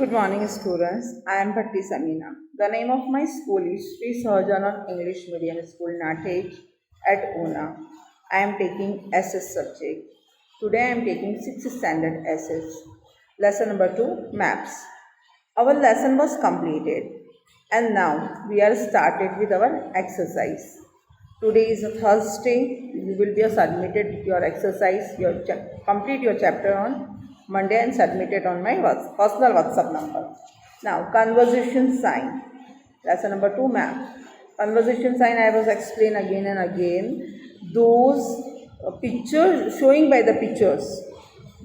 Good morning, students. I am Bhatti Samina. The name of my school is Sri Sahajanan English Medium School, Natage at Una. I am taking SS subject. Today I am taking 6th standard SS. Lesson number 2, Maps. Our lesson was completed and now we are started with our exercise. Today is a Thursday. You will be submitted your exercise, complete your chapter on Monday and submit it on my personal WhatsApp number. Now, conversation sign. Lesson number 2, map. Conversation sign I was explain again and again. Those pictures showing by the pictures,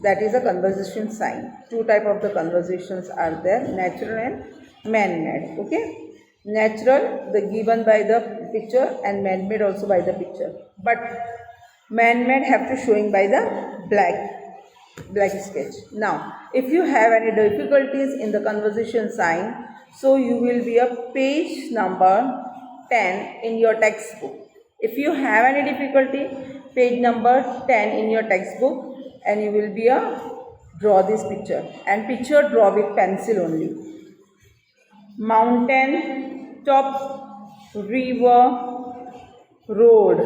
that is a conversation sign. Two type of the conversations are there, natural and man-made. Okay. Natural, the given by the picture, and man-made also by the picture. But man-made have to showing by the black sketch. Now, if you have any difficulties in the conversation sign, so you will be a page number 10 in your textbook. If you have any difficulty, page number 10 in your textbook, and you will be a draw this picture, and picture draw with pencil only. Mountain, top, river, road,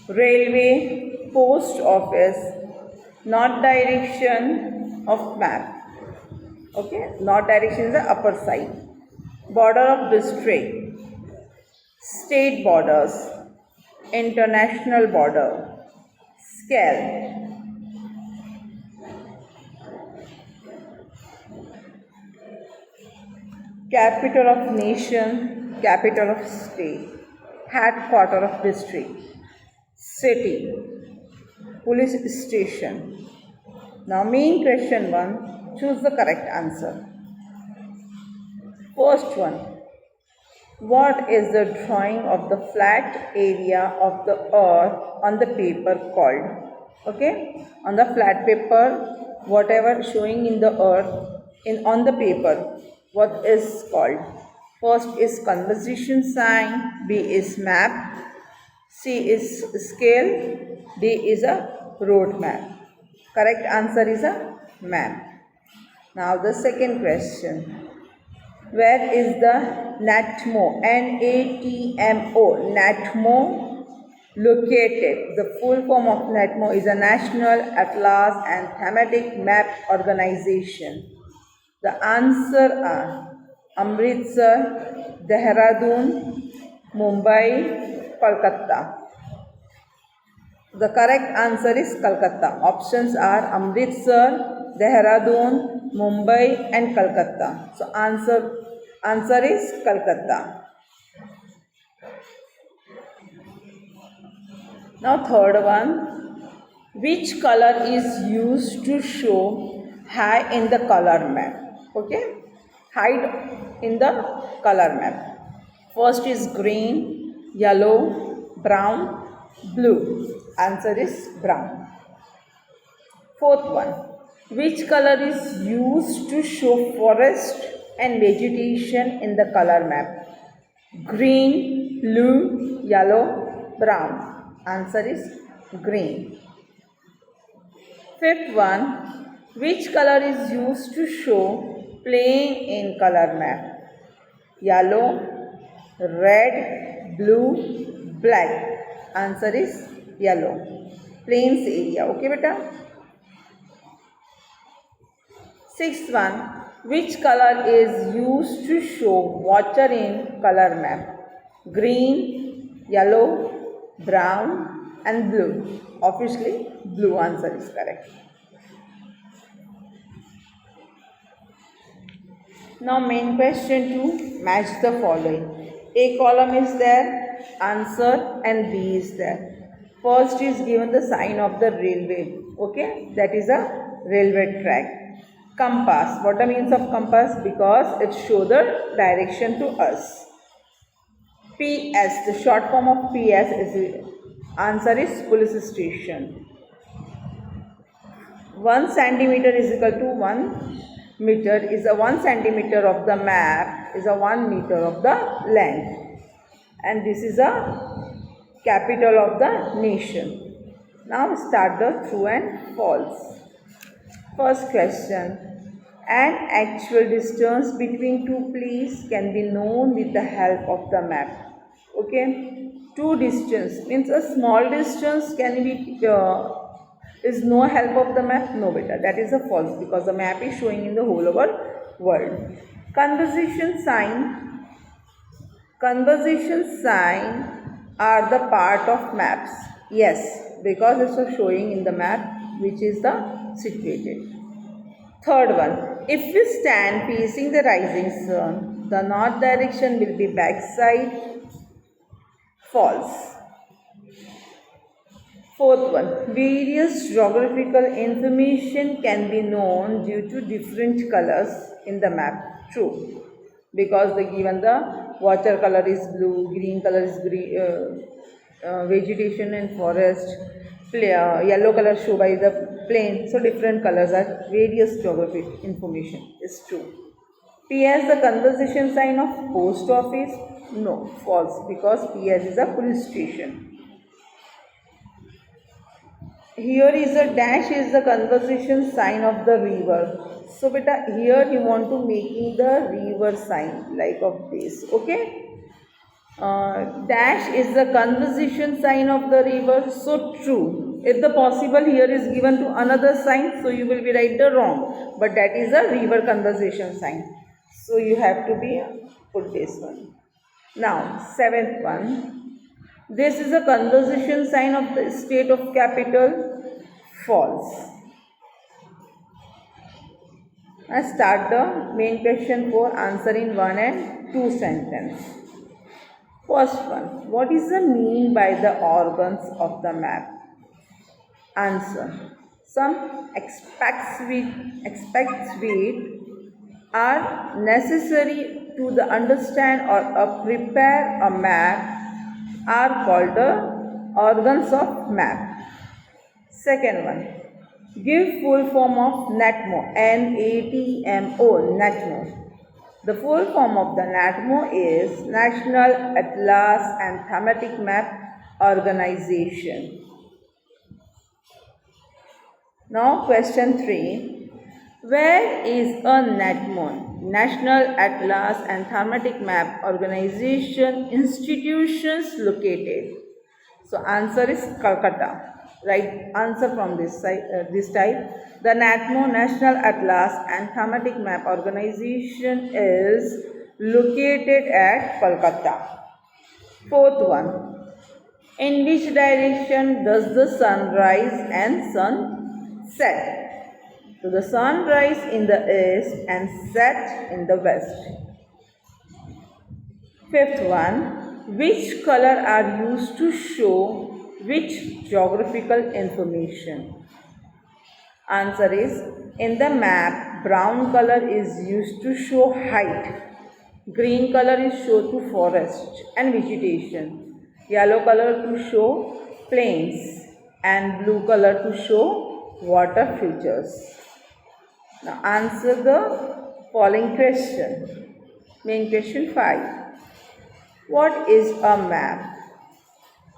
railway, post office, north direction of map. Okay, north direction is the upper side. Border of district, state borders, international border, scale. Capital of nation, capital of state, headquarter of district, city, police station. Now main question 1, choose the correct answer. First one, what is the drawing of the flat area of the earth on the paper called? Okay, on the flat paper, whatever showing in the earth on the paper, what is called? First is conversation sign, B is map, C is scale, D is a road map. Correct answer is a map. Now the second question. Where is the NATMO, N-A-T-M-O, NATMO located? The full form of NATMO is a National Atlas and Thematic Map Organization. The answer are Amritsar, Dehradun, Mumbai, Kolkata. The correct answer is Kolkata. Options are Amritsar, Dehradun, Mumbai and Kolkata. So answer is Kolkata. Now third one. Which color is used to show high in the color map? Okay, height in the color map. First is green, yellow, brown, blue. Answer is brown. Fourth one. Which color is used to show forest and vegetation in the color map? Green, blue, yellow, brown. Answer is green. Fifth one. Which color is used to show plain in color map? Yellow, red, blue, black. Answer is yellow. Plains area. Okay, beta? Sixth one. Which color is used to show water in color map? Green, yellow, brown and blue. Obviously, blue answer is correct. Now main question 2, match the following. A column is there, answer and B is there. First is given the sign of the railway. Okay, that is a railway track. Compass, what the means of compass? Because it shows the direction to us. PS, the short form of PS is, answer is police station. 1 centimeter is equal to 1 meter is a 1 centimeter of the map is a 1 meter of the length, and this is a capital of the nation. Now start the true and false. First question. An actual distance between two places can be known with the help of the map. Okay, two distance means a small distance can be is no help of the map. No, beta, that is a false because the map is showing in the whole of our world. Conversation sign are the part of maps. Yes, because it's showing in the map which is the situated. Third one, if we stand facing the rising sun, the north direction will be backside. False. Fourth one, various geographical information can be known due to different colors in the map. True, because they given the water color is blue, green color is green, vegetation and forest, yellow color show by the plain. So different colors are various geographic information is true. PS the conversation sign of post office? No, false because PS is a police station. Here is a dash is the conversation sign of the river. So beta here you want to making the river sign like of this. Okay. Dash is the conversation sign of the river. So true. If the possible here is given to another sign, so you will be right the wrong. But that is a river conversation sign. So you have to be put this one. Now seventh one. This is a conversation sign of the state of capital. False. I start the main question for answering 1 and 2 sentence. First one. What is the mean by the organs of the map? Answer. Some aspects which are necessary to the understand or prepare a map are called the organs of map. Second one, give full form of NATMO, NATMO, NATMO. The full form of the NATMO is National Atlas and Thematic Map Organization. Now question 3, where is a NATMO, National Atlas and Thematic Map Organization institutions located? So answer is Calcutta. Right answer from this type. The NATMO, National Atlas and Thematic Map Organization is located at Kolkata. Fourth one. In which direction does the sun rise and sun set? So the sun rise in the east and set in the west. Fifth one. Which color are used to show which geographical information? Answer is, in the map, brown color is used to show height, green color is shown to forest and vegetation, yellow color to show plains and blue color to show water features. Now answer the following question. Main question 5. What is a map?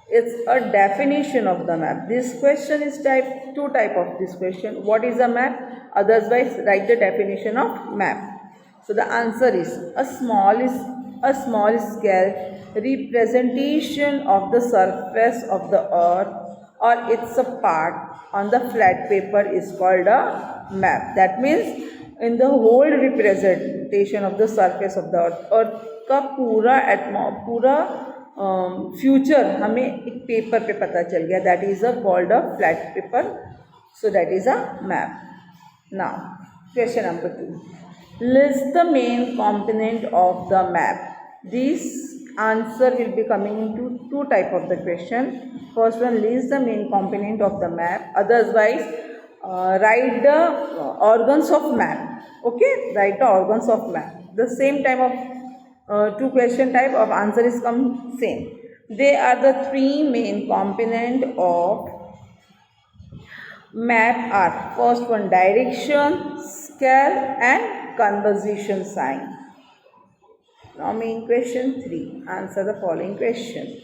It's a definition of the map. This question is two type of this question. What is a map? Otherwise write the definition of map. So the answer is a small scale representation of the surface of the earth or its a part on the flat paper is called a map. That means in the whole representation of the surface of the earth का पूरा future हमें एक paper पे पता चल गया. That is a called a flat paper. So that is a map. Now question number 2. List the main component of the map. This answer will be coming into two type of the question. First one, list the main component of the map. Otherwise write the organs of map. Okay, write the organs of map. The same type of two question type of answer is come same. They are the three main component of map are first one direction, scale and conversion sign. Now main question 3. Answer the following question.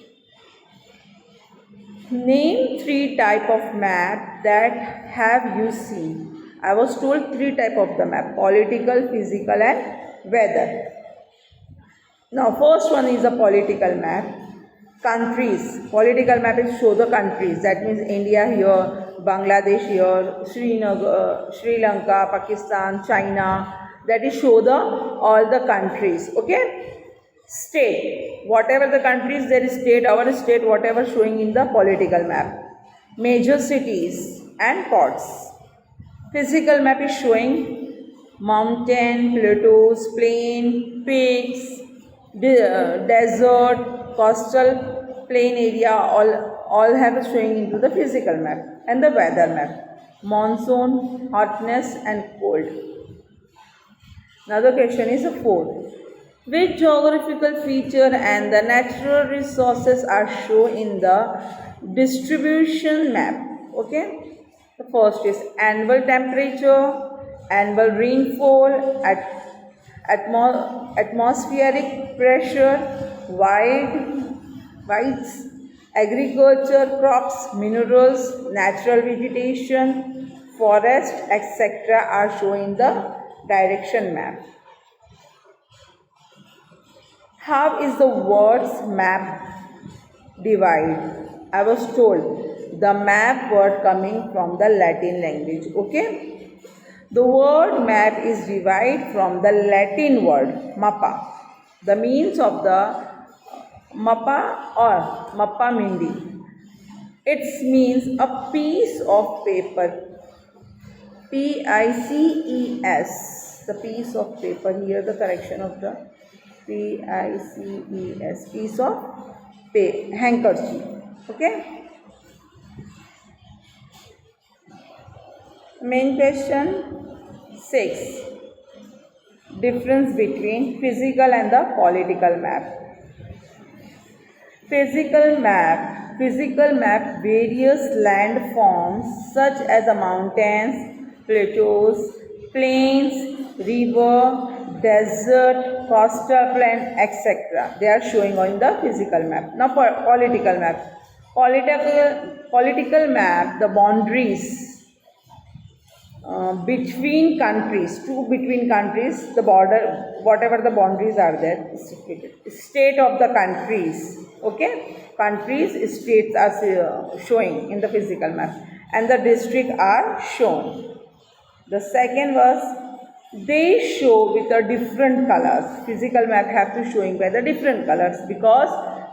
Name 3 type of map that have you seen. I was told three type of the map: political, physical, and weather. Now, first one is a political map. Countries. Political map is show the countries. That means India here, Bangladesh here, Sri Lanka, Pakistan, China. That is show the all the countries. Okay. State. Whatever the countries, there is state. Our state, whatever showing in the political map. Major cities and ports. Physical map is showing mountain, plateaus, plain, peaks, desert, coastal, plain area, all have showing into the physical map. And the weather map, monsoon, hotness and cold. Another question is a fourth. Which geographical feature and the natural resources are shown in the distribution map? Okay. The first is annual temperature, annual rainfall, atmospheric pressure, wides, agriculture, crops, minerals, natural vegetation, forest, etc. are shown in the direction map. How is the words map divided? I was told the map word coming from the Latin language. Okay. The word map is derived from the Latin word mappa. The means of the mappa or mappa mindi. It means a piece of paper. Pices. The piece of paper. Here the correction of the pices. Piece of handkerchief. Okay. Main question 6. Difference between physical and the political map. Physical map various landforms such as the mountains, plateaus, plains, river, desert, coastal plain, etc. They are showing on the physical map. Now political map. Political map, the boundaries between countries, the border, whatever the boundaries are there, state of the countries. Okay, countries, states are showing in the physical map, and the district are shown. The second was they show with a different colors. Physical map have to showing by the different colors because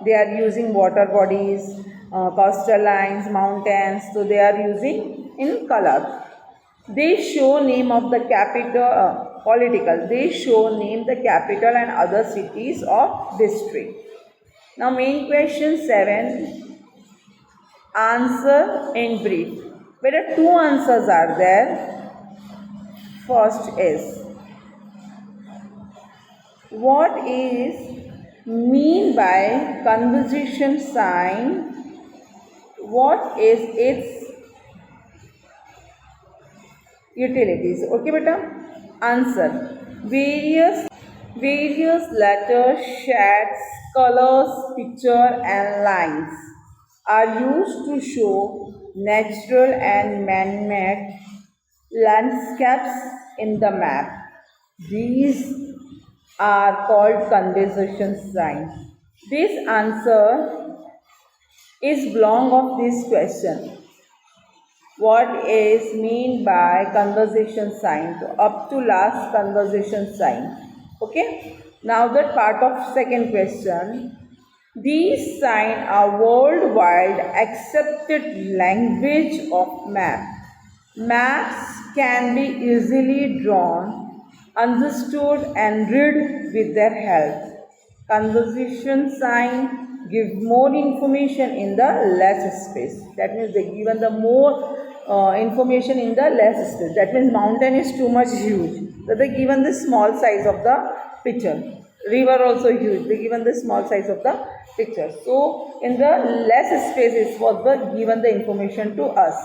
they are using water bodies, coastal lines, mountains, so they are using in color. They show name of the capital, political. They show name the capital and other cities of district. Now main question 7. Answer in brief. Where two answers are there. First is, what is mean by conversation sign? What is its utilities? Okay, beta. Answer. Various letters, shades, colors, picture and lines are used to show natural and man-made landscapes in the map. These are called conversation signs. This answer is belong of this question. What is mean by conversation sign? So up to last conversation sign. Okay. Now that part of second question. These signs are worldwide accepted language of map. Maps can be easily drawn, understood and read with their help. Conversation sign give more information in the less space. That means they given the more information in the less space. That means mountain is too much huge. So they given the small size of the picture. River also huge. They given the small size of the picture. So in the less spaces was the given the information to us.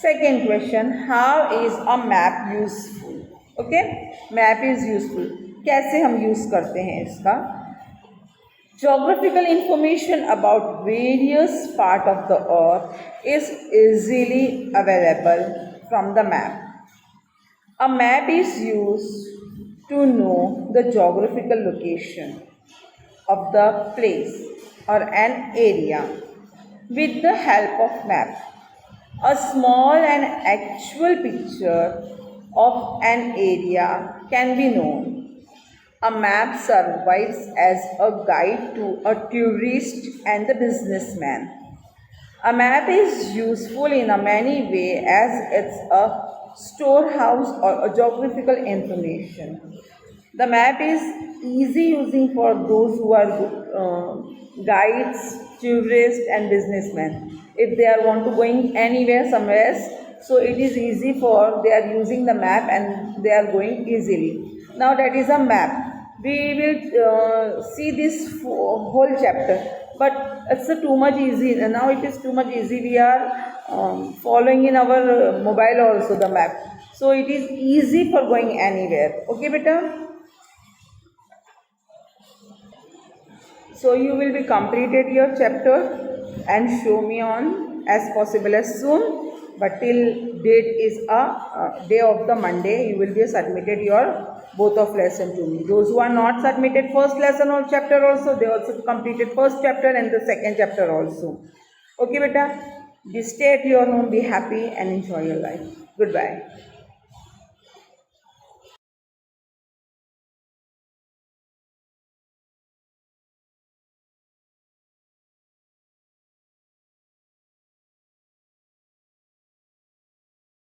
Second question, how is a map useful? Okay, map is useful. कैसे हम use करते हैं इसका? Geographical information about various part of the earth is easily available from the map. A map is used to know the geographical location of the place or an area. With the help of map, a small and actual picture of an area can be known. A map serves as a guide to a tourist and the businessman. A map is useful in a many ways as it's a storehouse or a geographical information. The map is easy using for those who are guides, tourists and businessmen. If they are want to going anywhere somewhere, so it is easy for they are using the map and they are going easily. Now that is a map. We will see this whole chapter, but it's too much easy. Now it is too much easy. We are following in our mobile also the map, so it is easy for going anywhere. Okay, beta. So you will be completed your chapter and show me on as possible as soon. But till date is a day of the Monday, you will be submitted your both of lesson to me. Those who are not submitted first lesson or chapter also, they also completed first chapter and the second chapter also. Okay, beta. Be stay at your home, be happy and enjoy your life. Goodbye.